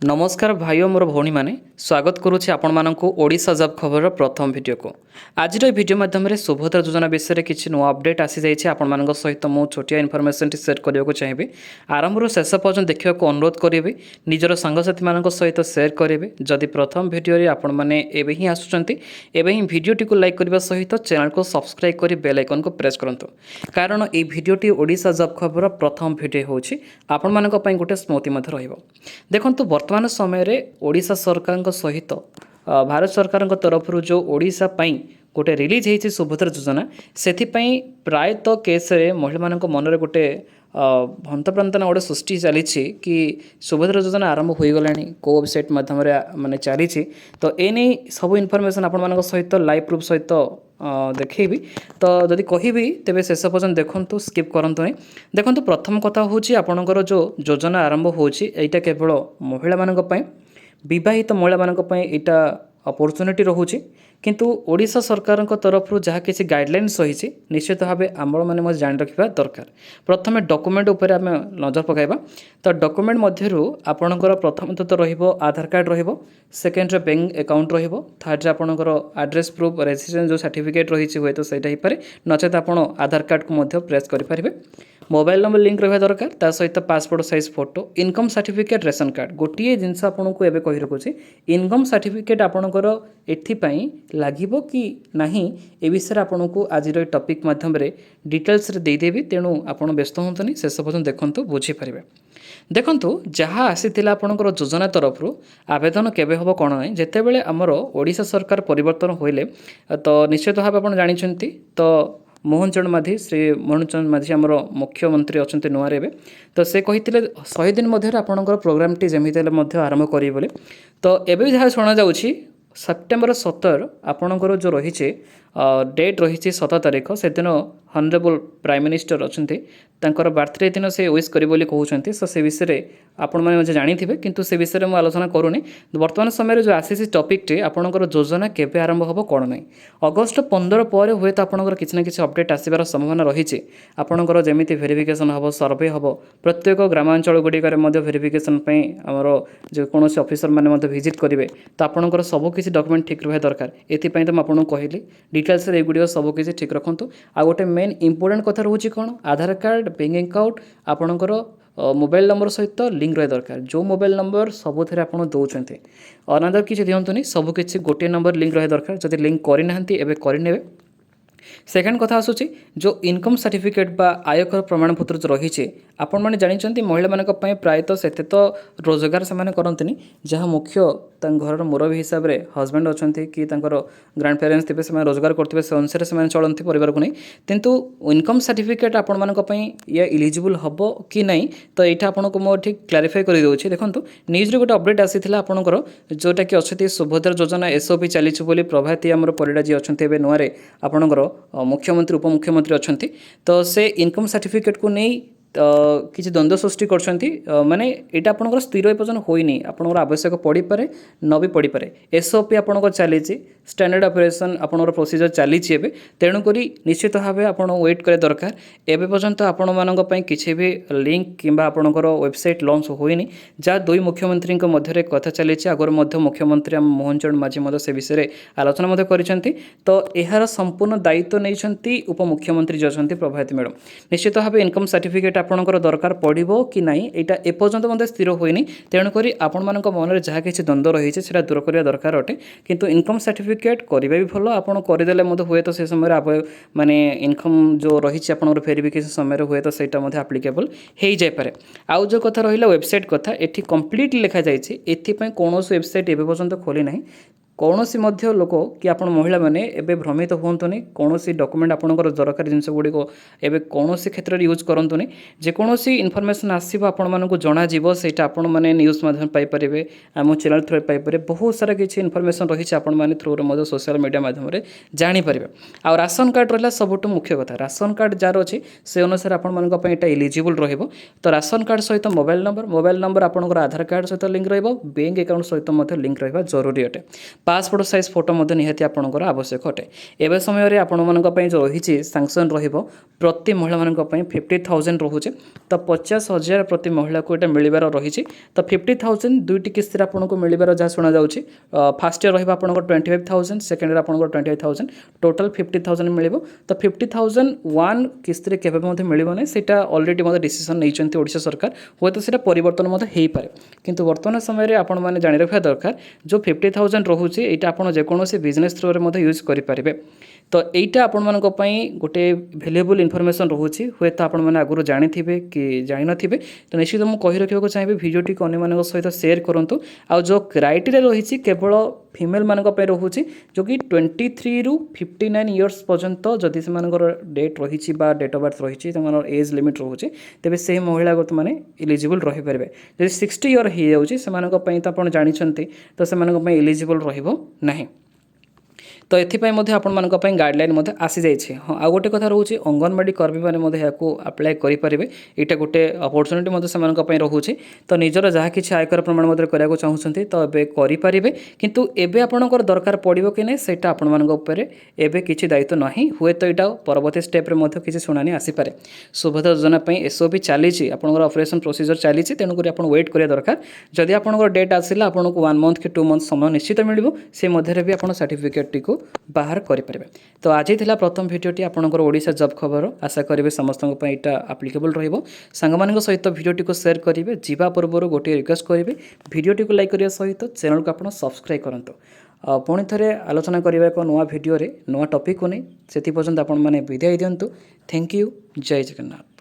नमस्कार भाई और मोर भौणी मैंने स्वागत करुच्ची आपण मानक ओडिशा जॉब खबर प्रथम वीडियो को आज वीडियो माध्यम सुभद्रा योजना विषय में किसी नुआ अपडेट आसी जाइए आपण मान सहित मु छोटिया इनफर्मेशन सेयर करने चाहिए आरंभ शेष पर्यटन देखा अनुरोध करेंगे निजर सांगसाथी मान सहित सेयर करेंगे जदि प्रथम वीडियो आपण मैंने ही आसुँच भिडियोटी को लाइक करने सहित चैनल को सब्सक्राइब कर बेल आइकन को प्रेस करूँ कारण ये भिडियोटी ओडिशा जॉब खबर प्रथम वीडियो होची आपण मानक पई गोटे स्मृति रहिबो। देखंतु वर्तमान समय ओडिशा सरकार सहित भारत सरकार तरफ जो ओडिशा पई गोटे रिलीज होती सुभद्रा योजना से प्रायतः केस्रे महिला मन में गोटे भंतप्रंतना गोटे सृष्टि चली कि सुभद्रा योजना आरंभ हो गला को वेबसाइट माध्यम माने चली तो एने सब इनफर्मेशन आपण सहित लाइव प्रूफ सहित देखी तो जदि कहि तेरे शेष पर्यटन देखूँ स्किप करूँ नहीं देखो प्रथम कथा हूँ आपणकर जो योजना आरंभ होटा केवल महिला मानी बहित महिला मानी अपॉर्चुनिटी रोचे किंतु ओडिशा सरकार तरफ जहाँ किसी गाइडलाइंस रही निश्चित भाव आम मैंने जान रखा दरकार। प्रथम डॉक्यूमेंट उपर आम नजर पकाइबा तो डॉक्यूमेंट मध्यरु आपणकर प्रथम तो रहिबो आधार कार्ड रहिबो सेकेंड रे बैंक अकाउंट रहिबो थर्ड रे आपणकर एड्रेस प्रूफ रेजिडेंस जो सर्टिफिकेट रही हुए तो सहीटा हो पारे नचेत आप आधार कार्ड को मध्य प्रेस करें मोबाइल नंबर लिंक रहा दरकार ता सहित passport size photo income certificate ration card गोटे जिनस आपको एवं कही रखुच्छे इनकम सर्टिफिकेट आपणकर एथिपाई लागिबो कि नाही ए विषय आपन को आज टॉपिक माध्यम डिटेल्स रे देदेवी तेणु आपन व्यस्त होतनी शेष पर्यटन देखंतु बुझी पारिबे। देखंतु जहाँ आसीथिला आपनकर योजना तरफ आवेदन केबे हबो कोन नै जेते बेले हमर ओडिशा सरकार परिवर्तन होइले तो निश्चित भाव आपन जानि छंती तो मोहन चरण माझी श्री मोहन चरण माझी आमर मुख्यमंत्री अच्छा नुआ रे तो से कही 100 दिन मध्य आपणकर प्रोग्रामटी जमी आरंभ करेंगे बोले तो एवं जहाँ शुणा जाऊँगी सेप्टेम्बर 17 आपणकर जो रही डेट रही 17 तारीख से दिन हनरेबल प्राइम मिनिस्टर अच्छा बर्थडे दिन से विश करी बोली कहते सो से विषय आपण मैंने जानी किंतु से विषय में आलोचना करूनी वर्तमान समय जो आसी टॉपिकटी आपणकर योजना केबे आरंभ हम कौन ना अगस्ट 15 पर हुए तो आपणकर किसी ना किसी अपडेट आसबार संभावना रही आपणकर जमी भेरिफिकेशन हम सर्वे हम प्रत्येक ग्रामांचल गुड़िक भेरिफिकेशन आमर जेकोसी ऑफिसर मैंने विजिट करेंगे तो आपणकर सबकि डॉक्यूमेंट ठीक रहा दरकार एपाई तो मुझे कहली डिटेल्स एगुड़ी सबकि ठीक रखुँ आ गोटे मेन इंपोर्टेंट कथा रोचे कौन आधार कार्ड बैंक अकाउंट आपणकर मोबाइल नंबर सहित लिंक रहा दरकार जो मोबाइल नंबर सबुथ आप दौरान अनादर किसी दिंतुनि सबकि गोटे नंबर लिंक रहा दरकार जब लिंक करना एवं करे। सेकेंड कथा आसूची जो इनकम सर्टिफिकेट बा आयकर प्रमाणपत्र जो रही आपण मैंने जानते महिला मान प्रायतः से तो रोजगार से करते जहाँ मुख्य घर मुरबी हिसाब से हजबैंड अच्छा कि ग्रांड पेरेन्ट्स थे से रोजगार करते से अनुसार से चलती परिवार को नहीं किंतु इनकम सर्टिफिकेट आपण मानी ये इलिजिबल हम कि नहीं तो यहाँ आपको मुझे ठीक क्लारिफाई कर दूसरी देखो न्यूज़ गोटे अपडेट आसाला आपंकर जोटा कि अच्छे सुभद्रा योजना एसओपी चली प्रभाती आम परिडा जी अच्छा नुआरे आपंकर मुख्यमंत्री उपमुख्यमंत्री अच्छा तो से इनकम सर्टिफिकेट को नहीं किसी द्वंद्व सृष्टि कर माने यहाँ आपंकर स्थिर एपर्यंत होनी आपंकर आवश्यक पड़ पारे न भी पड़ पारे एसओपी आपंकर चली स्टैंडर्ड ऑपरेशन आपंकर प्रोसीजर चली तेणुक निश्चित भाव आप वेट करे दरकार एवं पर्यंत आपण मानी किसी भी लिंक कि आपंकर वेबसाइट लॉन्च होनी जहाँ दुई मुख्यमंत्री मध्य कथा चली आगर मुख्यमंत्री मोहन चरण माझी से विषय आलोचना कर तो यार संपूर्ण दायित्व नहीं उपमुख्यमंत्री जो अच्छा प्रभाती मैडम निश्चित भाव इनकम सर्टिफिकेट आपणकर दरकार पड़ो कि ना यहाँ एपर्यंत मत स्थिर होनी तेणुक आपण मान मन में जहाँ किसी द्वंद्व रही है दूर करने दरकार अटे किंतु इनकम सर्टिफिकेट करेंगे भी भल आप करदेले हुए तो से समय माने इनकम जो रही वेरिफिकेशन समय हुए तो सहीटा आप्लिकेबल हो जाए। आउ जो कथा रहा वेबसाइट कथा ये कम्प्लीटली लिखा जाए एपाई कौन वेबसाइट एवं पर्यंत खोली ना कौन सी लोक कि आप महिला मैंने एवं भ्रमित हुंतुनि कौन सी डॉक्यूमेंट आपंकर दरकार जिनस गुड़िक एवं कौन सी क्षेत्र में यूज करूँ जेकोसी इनफर्मेशन आसो आपको जन जीटा आपण मैंने न्यूज माध्यम पाइपर आम चैनल थ्रू पाइपर बहुत सारा किसी इनफर्मेशन रही है थ्रू सोशल मीडिया माध्यम जापर आ राशन कार्ड रहा सबुठ मुख्य कथा राशन कार्ड जार अच्छी से अनुसार आपंट इलिजिबल तो राशन कार्ड सहित मोबाइल नंबर आपंकर आधार कार्ड सहित लिंक रहा बैंक अकाउंट सहित लिंक रहा जरूरी अटे पासपोर्ट साइज फोटो निहाती आपंकर आवश्यक अटे। एवं समय आपण जो रही सांसन प्रति महिला मान 50,000 रोचे तो 50,000 प्रति महिला को ये मिलबार रही। तो 50,000 दुईटी किस्ती आपको मिलबार जहाँ शुणा जाऊँगी फास्ट ईयर रहा 25,000 सेकेंड ईयर आपको 25,000 टोटाल 50,000 मिल। तो 50,000 वन किस्ती केवे मिलना सीटा अलरेडी डिसीजन नहीं ओडिशा सरकार हे तो सीटा परिवर्तन हो पाए किंतु वर्तमान समय आपण मैंने जाणी रखा दरकार जो 50,000 रोचे यहाँ आप जेकोसी बिजनेस थ्रो में यूज करेंगे। तो यहीटा आपण मान गोटे भैल्युएबल इनफॉरमेशन रोचे हे तो आपने आगुरी जानी कि जान थे तो निश्चित मुझे कही रखा चाहिए भिडियोटी अन्य सहित सेयार करूँ। आ जो क्राइटेरिया रही केवल फिमेल मान रोचे जो कि 23 ରୁ 59 इयर्स पर्यंत जदि से डेट रही डेट ऑफ बर्थ रही एज लिमिट रोचे तेज से महिला मैंने इलिजिबल रही पारे। जब 60 इयर हो जाए तो जानते तो से इलिजिबल रही। तो ये आपण गाइडलाइन आसी जाइए। हाँ आ गोटे कथा रोचे अंगनवाड़ी कर्मी मैंने अप्लाई करेंगे यहाँ गोटे अपरचुनिटी से रोचे। तो निजर जहाँ कि आयकर प्रमाण करने चाहते तो ये करेंगे किंतु एबे आपणकर दरकार पड़ो कि नहीं से एबे किसी दायित्व ना हुए तो यहाँ परवर्ती स्टेप्रे किसी शुणानी आसीपे। सुभद्रा योजना एसओपी चली आपंकर ऑपरेशन प्रोसीजर चली तेणुक आप वेट करिया दरकार। जदि आपंकर डेट आसला आपको 1 मंथ कि 2 मंथ समय निश्चित मिल से मध्य भी आप सर्टिफिकेट को बाहर करेंगे। तो आज ही प्रथम भिडियोटी आपंकर ओडिशा जॉब खबर आशा करेंगे समस्त यहाँ आप्लिकेबल रंग सहित भिडियोटी को शेयर करेंगे। जीवा पूर्व गोटे रिक्वेस्ट करेंगे भिडियोटी को लाइक करने सहित चैनल को आप सब्सक्राइब करूँ। पुणी थे आलोचना करवा एक नुआ भिडियो नुआ टॉपिक को नहीं से पर्यंत आपण मैंने विदाय दिंतु। Thank you. जय जगन्नाथ।